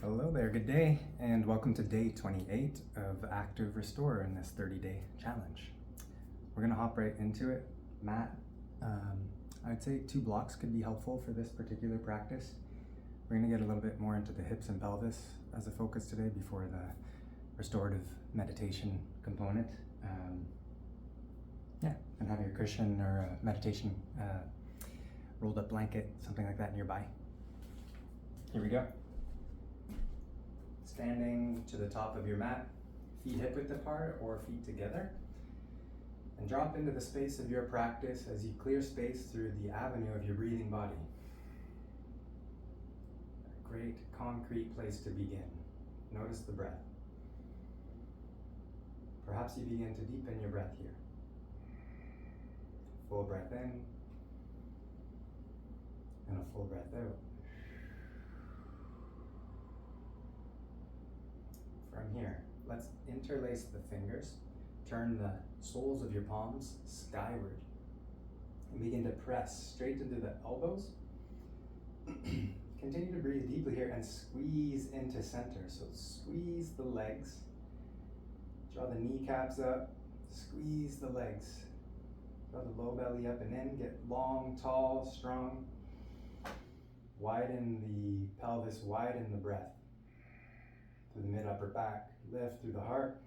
Hello there, good day, and welcome to day 28 of Active Restore in this 30-day challenge. We're gonna hop right into it. Mat, I'd say 2 blocks could be helpful for this particular practice. We're gonna get a little bit more into the hips and pelvis as a focus today before the restorative meditation component. And have your cushion or a meditation rolled up blanket, something like that nearby. Here we go. Standing to the top of your mat, feet hip width apart or feet together, and drop into the space of your practice as you clear space through the avenue of your breathing body. A great concrete place to begin. Notice the breath. Perhaps you begin to deepen your breath here. Full breath in and a full breath out. From here, let's interlace the fingers, turn the soles of your palms skyward, and begin to press straight into the elbows. Continue to breathe deeply here and squeeze into center. So squeeze the legs, draw the kneecaps up, squeeze the legs, draw the low belly up and in, get long, tall, strong. Widen the pelvis, widen the breath. Through the mid upper back, lift through the heart.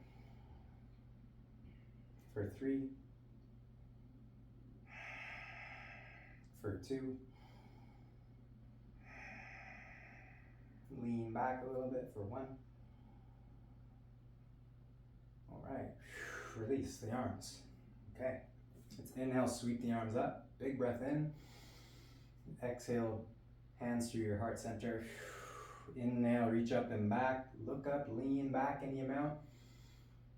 For 3, for 2, lean back a little bit for 1. All right, release the arms. Okay, let's inhale, sweep the arms up, big breath in. Exhale, hands through your heart center. Inhale, reach up and back, look up, lean back any amount,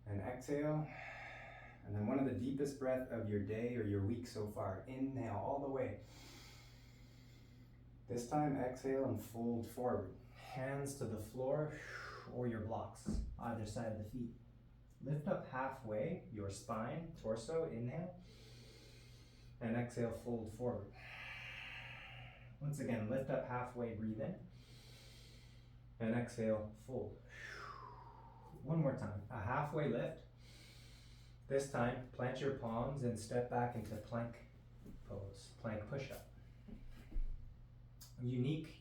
and exhale. And then one of the deepest breaths of your day or your week so far. Inhale all the way. This time, exhale and fold forward. Hands to the floor or your blocks, either side of the feet. Lift up halfway, your spine, torso, inhale. And exhale, fold forward. Once again, lift up halfway, breathe in. And exhale, fold. One more time, a halfway lift. This time, plant your palms and step back into plank pose, plank push-up. Unique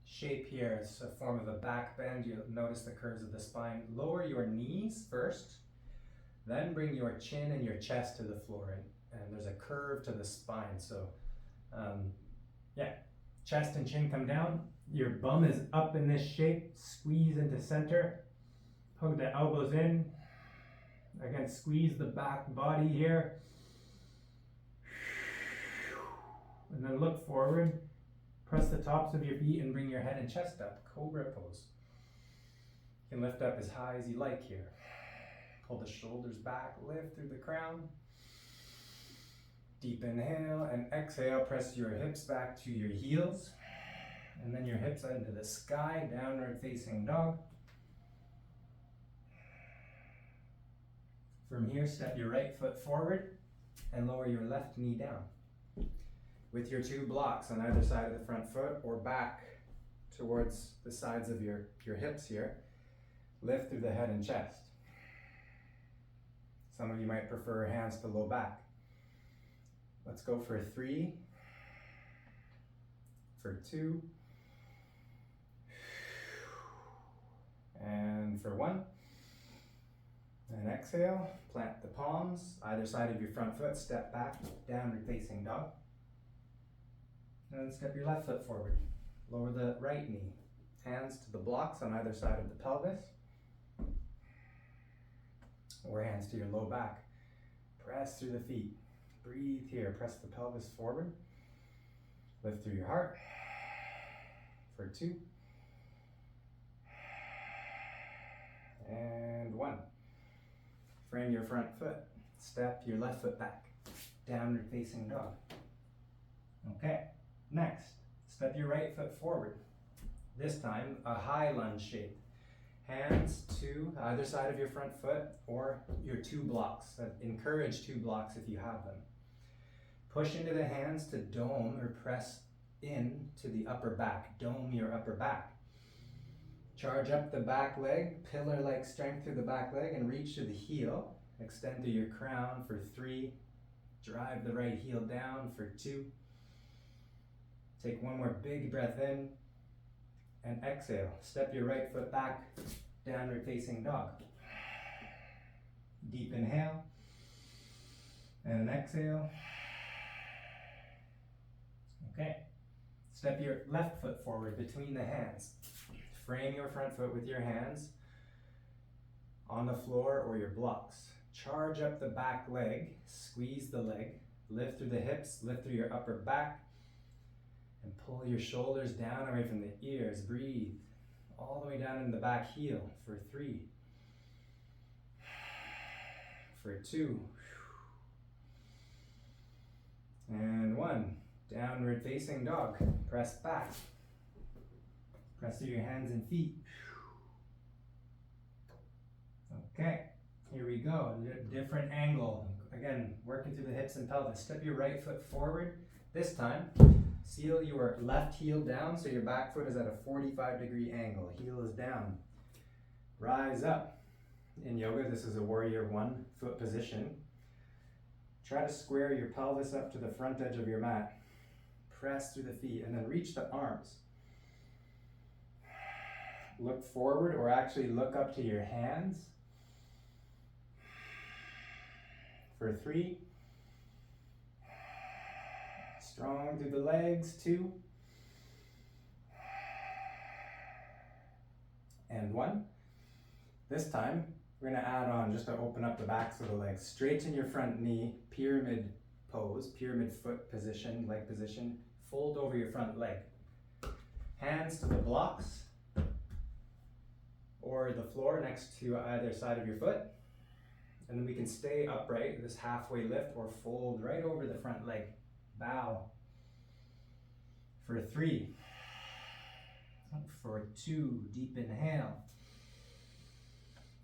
shape here is a form of a back bend. You'll notice the curves of the spine. Lower your knees first, then bring your chin and your chest to the floor. And there's a curve to the spine. So, chest and chin come down. Your bum is up in this shape. Squeeze into center. Hug the elbows in. Again, squeeze the back body here. And then look forward. Press the tops of your feet and bring your head and chest up. Cobra pose. You can lift up as high as you like here. Pull the shoulders back, lift through the crown. Deep inhale and exhale, press your hips back to your heels. And then your hips into the sky, downward facing dog. From here, step your right foot forward and lower your left knee down. With your 2 blocks on either side of the front foot or back towards the sides of your hips here, lift through the head and chest. Some of you might prefer hands to low back. Let's go for 3, for 2, and for 1. And exhale, plant the palms, either side of your front foot, step back, downward facing dog. And then step your left foot forward. Lower the right knee. Hands to the blocks on either side of the pelvis. Or hands to your low back. Press through the feet. Breathe here, press the pelvis forward. Lift through your heart. For 2. And 1. Frame your front foot. Step your left foot back. Downward facing dog. Okay, next, step your right foot forward. This time, a high lunge shape. Hands to either side of your front foot or your 2 blocks. Encourage 2 blocks if you have them. Push into the hands to dome or press in to the upper back. Dome your upper back. Charge up the back leg, pillar-like strength through the back leg, and reach to the heel. Extend through your crown for 3. Drive the right heel down for 2. Take one more big breath in, and exhale. Step your right foot back, downward facing dog. Deep inhale, and an exhale. Okay. Step your left foot forward between the hands. Frame your front foot with your hands on the floor or your blocks. Charge up the back leg, squeeze the leg, lift through the hips, lift through your upper back, and pull your shoulders down away from the ears. Breathe all the way down in the back heel for 3, for 2, and 1. Downward facing dog. Press back. Press through your hands and feet. Okay, here we go. Different angle. Again, working through the hips and pelvis. Step your right foot forward. This time, seal your left heel down so your back foot is at a 45-degree angle. Heel is down. Rise up. In yoga, this is a warrior 1 foot position. Try to square your pelvis up to the front edge of your mat. Press through the feet and then reach the arms. Look forward or actually look up to your hands for 3. Strong through the legs, 2. And 1. This time, we're going to add on just to open up the backs of the legs. Straighten your front knee, pyramid pose, pyramid foot position, leg position. Fold over your front leg. Hands to the blocks or the floor next to either side of your foot. And then we can stay upright, this halfway lift, or fold right over the front leg. Bow for 3, for 2, deep inhale,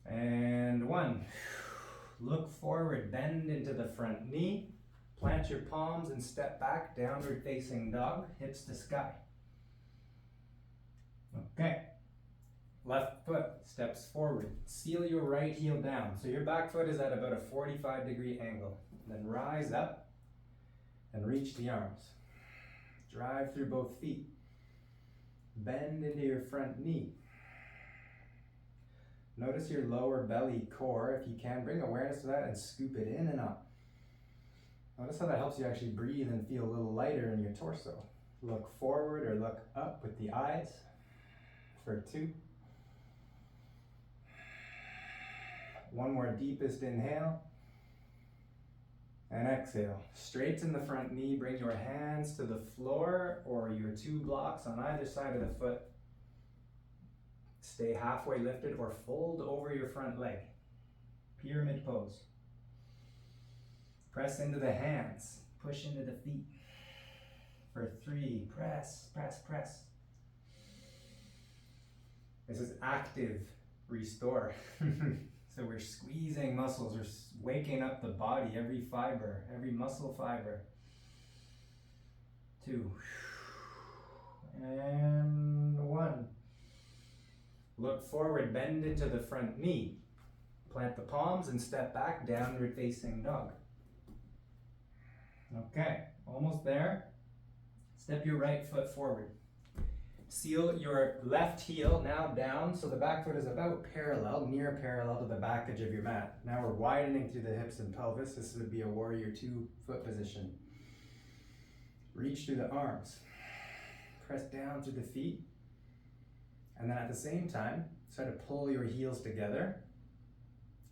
and 1. Look forward, bend into the front knee, plant your palms and step back, downward facing dog, hips to sky. Okay, left foot steps forward, seal your right heel down, so your back foot is at about a 45-degree angle. Then rise up and reach the arms. Drive through both feet. Bend into your front knee. Notice your lower belly core. If you can, bring awareness to that and scoop it in and up. Notice how that helps you actually breathe and feel a little lighter in your torso. Look forward or look up with the eyes for 2. One more deepest inhale. And exhale. Straighten the front knee. Bring your hands to the floor or your 2 blocks on either side of the foot. Stay halfway lifted or fold over your front leg. Pyramid pose. Press into the hands. Push into the feet. For 3, press, press, press. This is active restore. So we're squeezing muscles, we're waking up the body, every fiber, every muscle fiber. 2. And 1. Look forward, bend into the front knee. Plant the palms and step back, downward facing dog. Okay, almost there. Step your right foot forward. Seal your left heel now down so the back foot is about parallel, near parallel to the back edge of your mat. Now we're widening through the hips and pelvis. This would be a warrior 2 foot position. Reach through the arms. Press down through the feet. And then at the same time, try to pull your heels together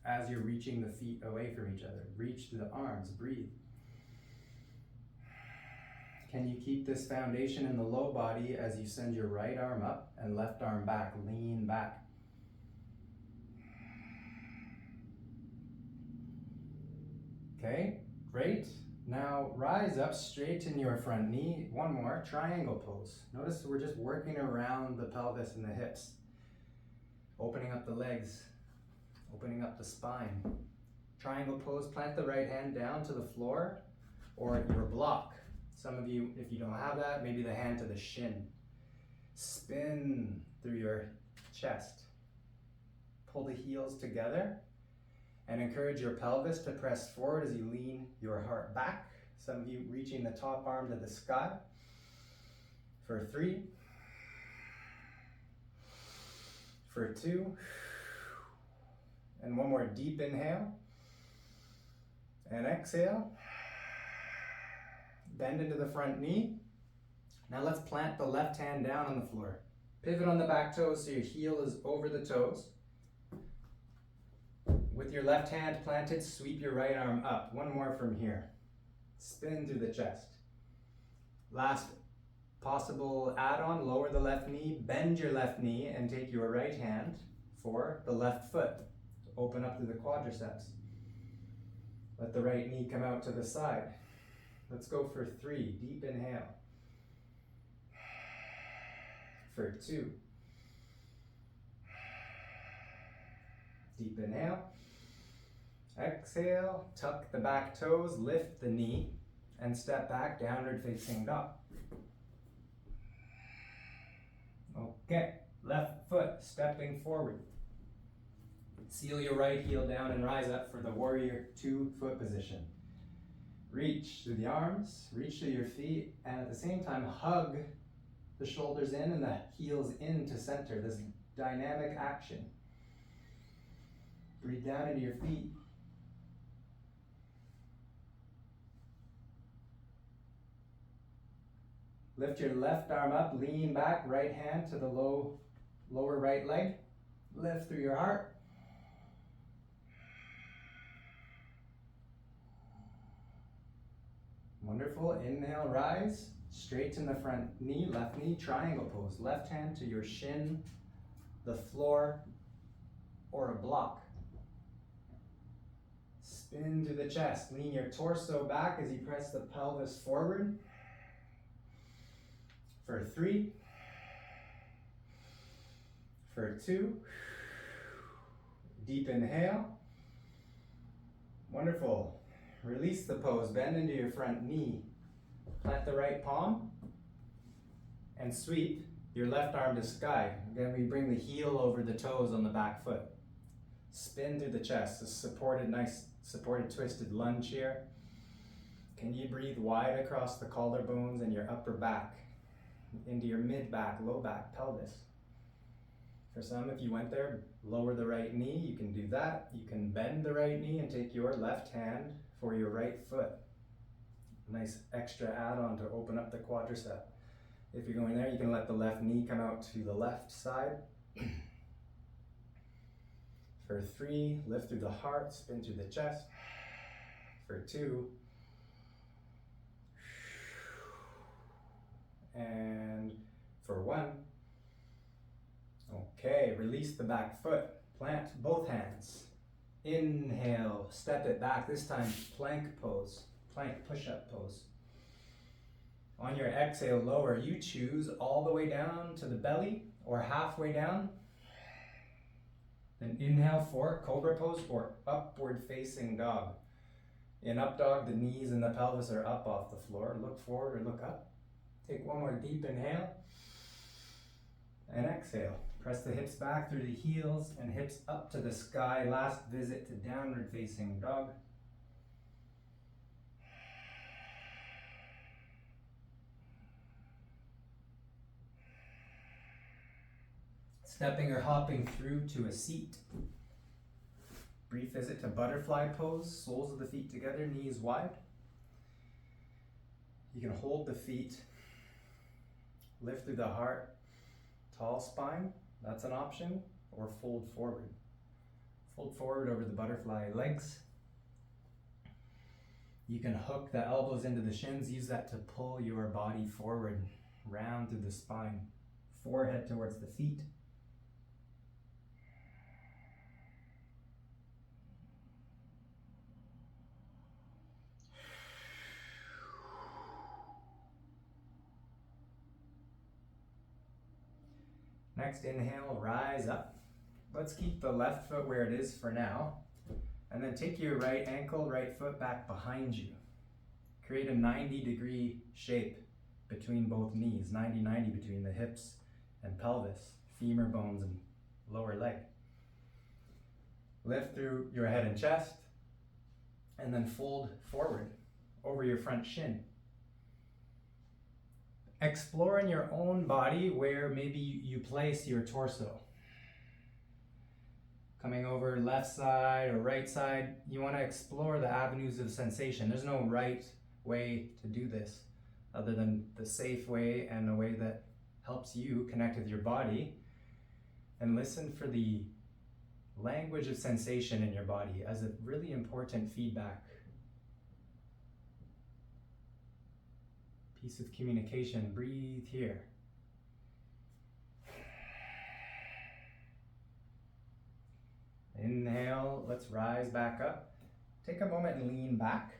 as you're reaching the feet away from each other. Reach through the arms, breathe. Can you keep this foundation in the low body as you send your right arm up and left arm back? Lean back. Okay, great. Now rise up, straighten your front knee. One more, triangle pose. Notice we're just working around the pelvis and the hips. Opening up the legs, opening up the spine. Triangle pose, plant the right hand down to the floor or your block. Some of you, if you don't have that, maybe the hand to the shin. Spin through your chest. Pull the heels together and encourage your pelvis to press forward as you lean your heart back. Some of you reaching the top arm to the sky. For 3, for 2, and one more deep inhale, and exhale. Bend into the front knee. Now let's plant the left hand down on the floor. Pivot on the back toes so your heel is over the toes. With your left hand planted, sweep your right arm up. One more from here. Spin through the chest. Last possible add-on, lower the left knee, bend your left knee, and take your right hand for the left foot. Open up to the quadriceps. Let the right knee come out to the side. Let's go for 3, deep inhale. For 2. Deep inhale. Exhale, tuck the back toes, lift the knee, and step back, downward facing dog. Okay, left foot stepping forward. Seal your right heel down and rise up for the warrior 2 foot position. Reach through the arms, reach through your feet, and at the same time hug the shoulders in and the heels in to center, this dynamic action. Breathe down into your feet. Lift your left arm up, lean back, right hand to the lower right leg. Lift through your heart. Wonderful. Inhale, rise. Straighten the front knee, left knee, triangle pose. Left hand to your shin, the floor, or a block. Spin to the chest. Lean your torso back as you press the pelvis forward. For 3, for 2, deep inhale. Wonderful. Release the pose, bend into your front knee. Plant the right palm and sweep your left arm to sky. Again, we bring the heel over the toes on the back foot. Spin through the chest, a nice supported twisted lunge here. Can you breathe wide across the collarbones and your upper back? Into your mid back, low back, pelvis. For some, if you went there, lower the right knee, you can do that. You can bend the right knee and take your left hand for your right foot. Nice extra add-on to open up the quadricep. If you're going there, you can let the left knee come out to the left side. For 3, lift through the heart, spin through the chest. For 2, and for 1. Okay, release the back foot. Plant both hands. Inhale, step it back. This time, plank pose, plank push-up pose. On your exhale, lower. You choose all the way down to the belly or halfway down. Then inhale for cobra pose or upward facing dog. In up dog, the knees and the pelvis are up off the floor. Look forward or look up. Take one more deep inhale and exhale. Press the hips back through the heels and hips up to the sky. Last visit to downward facing dog. Stepping or hopping through to a seat. Brief visit to butterfly pose, soles of the feet together, knees wide. You can hold the feet, lift through the heart, tall spine, that's an option, or fold forward. Fold forward over the butterfly legs. You can hook the elbows into the shins, use that to pull your body forward, round through the spine, forehead towards the feet. Next inhale, rise up. Let's keep the left foot where it is for now. And then take your right ankle, right foot back behind you. Create a 90-degree shape between both knees, 90-90 between the hips and pelvis. femur bones and lower leg. Lift through your head and chest, and then fold forward over your front shin. Explore in your own body where maybe you place your torso. Coming over left side or right side, you want to explore the avenues of sensation. There's no right way to do this other than the safe way and a way that helps you connect with your body, and listen for the language of sensation in your body as a really important feedback piece of communication. Breathe here. Inhale, let's rise back up. Take a moment and lean back.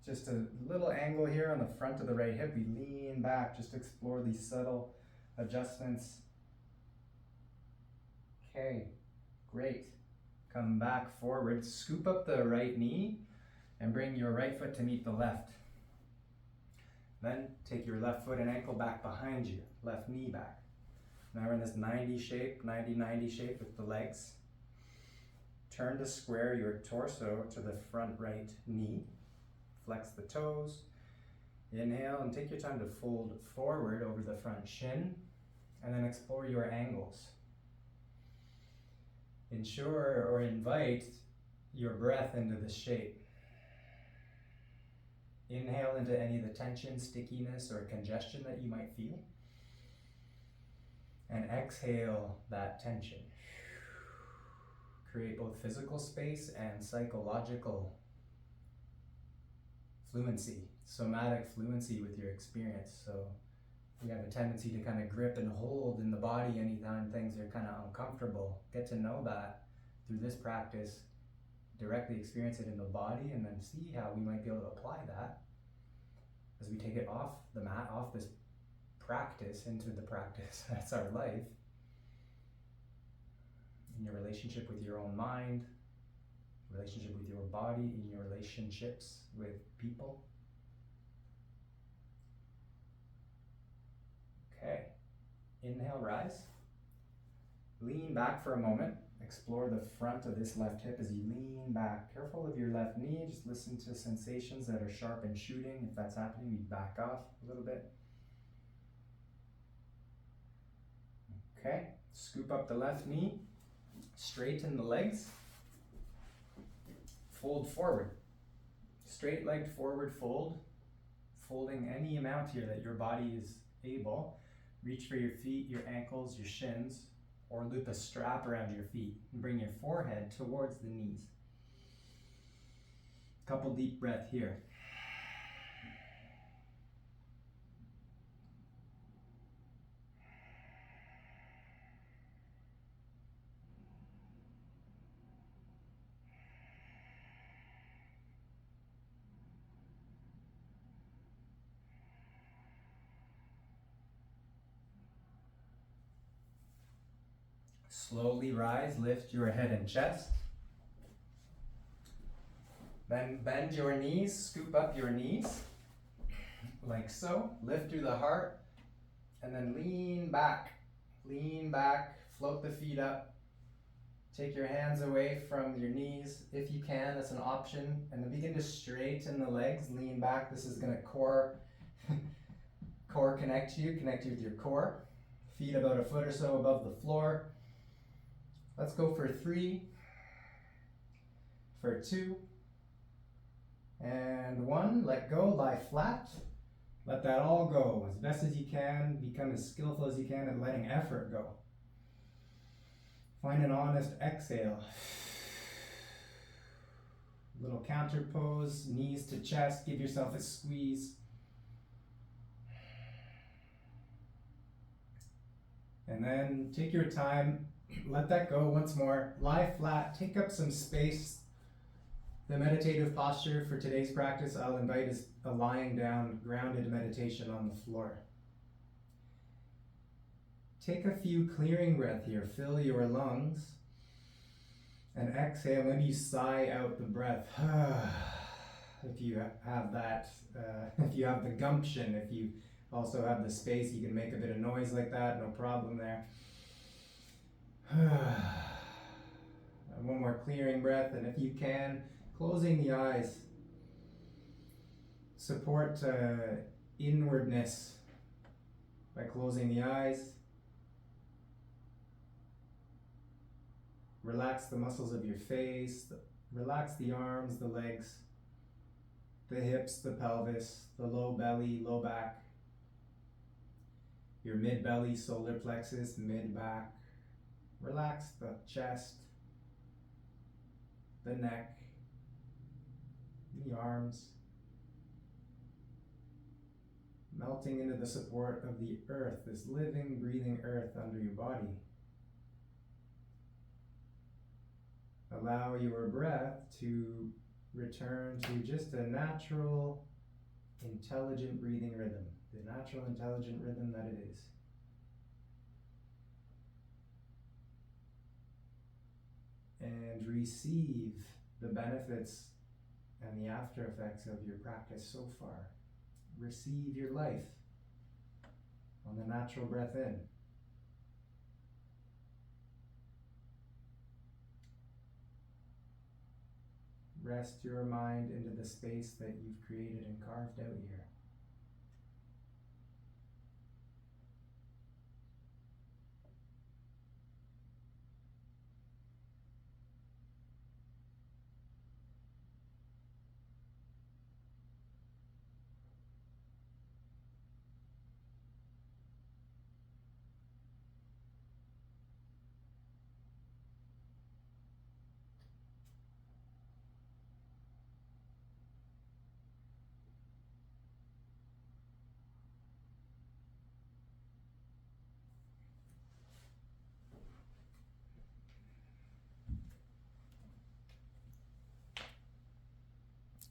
Just a little angle here on the front of the right hip. We lean back, just explore these subtle adjustments. Okay, great. Come back forward, scoop up the right knee and bring your right foot to meet the left. Then take your left foot and ankle back behind you, left knee back. Now we're in this 90 shape, 90-90 shape with the legs. Turn to square your torso to the front right knee. Flex the toes. Inhale and take your time to fold forward over the front shin, and then explore your angles. Ensure or invite your breath into the shape. Inhale into any of the tension, stickiness, or congestion that you might feel. And exhale that tension. Create both physical space and psychological fluency, somatic fluency with your experience. So we have a tendency to kind of grip and hold in the body anytime things are kind of uncomfortable. Get to know that through this practice, directly experience it in the body, and then see how we might be able to apply that as we take it off the mat, off this practice into the practice. That's our life. In your relationship with your own mind, relationship with your body, in your relationships with people. Okay, inhale, rise. Lean back for a moment. Explore the front of this left hip as you lean back. Careful of your left knee, just listen to sensations that are sharp and shooting. If that's happening, we back off a little bit. Okay, scoop up the left knee, straighten the legs, fold forward. Straight-legged forward fold, folding any amount here that your body is able. Reach for your feet, your ankles, your shins, or loop a strap around your feet and bring your forehead towards the knees. Couple deep breath here. Slowly rise, lift your head and chest. Then bend your knees, scoop up your knees, like so. Lift through the heart, and then lean back, float the feet up. Take your hands away from your knees, if you can, that's an option. And then begin to straighten the legs, lean back. This is gonna core connect you with your core. Feet about a foot or so above the floor. Let's go for 3, for 2, and 1. Let go, lie flat. Let that all go as best as you can. Become as skillful as you can at letting effort go. Find an honest exhale. Little counter pose, knees to chest. Give yourself a squeeze. And then take your time. Let that go once more. Lie flat, take up some space. The meditative posture for today's practice I'll invite is a lying down, grounded meditation on the floor. Take a few clearing breaths here. Fill your lungs. And exhale, maybe you sigh out the breath. If you have that, if you have the gumption, if you also have the space, you can make a bit of noise like that, no problem there. more clearing breath, and if you can, closing the eyes. Support inwardness by closing the eyes. Relax the muscles of your face, relax the arms, the legs, the hips, the pelvis, the low belly, low back, your mid belly, solar plexus, mid back. Relax the chest, the neck, the arms, melting into the support of the earth, this living, breathing earth under your body. Allow your breath to return to just a natural, intelligent breathing rhythm, the natural, intelligent rhythm that it is. And receive the benefits and the after effects of your practice so far. Receive your life on the natural breath in. Rest your mind into the space that you've created and carved out here.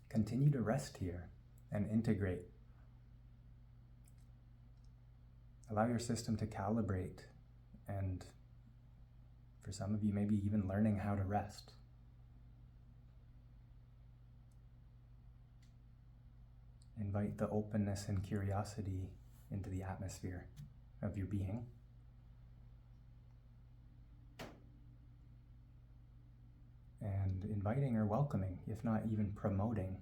Continue to rest here and integrate. Allow your system to calibrate, and for some of you, maybe even learning how to rest. Invite the openness and curiosity into the atmosphere of your being. And inviting or welcoming, if not even promoting,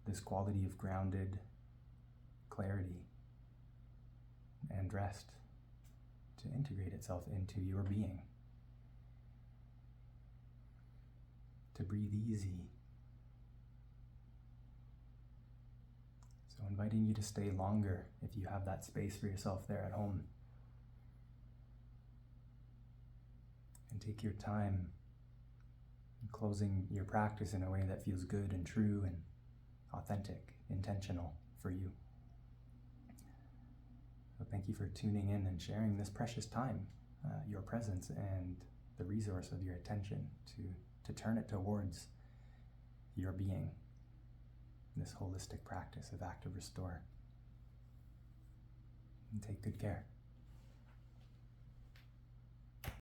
this quality of grounded clarity and rest to integrate itself into your being. To breathe easy. So inviting you to stay longer if you have that space for yourself there at home. And take your time closing your practice in a way that feels good and true and authentic, intentional for you. So thank you for tuning in and sharing this precious time, your presence and the resource of your attention to turn it towards your being, this holistic practice of active restore. And take good care.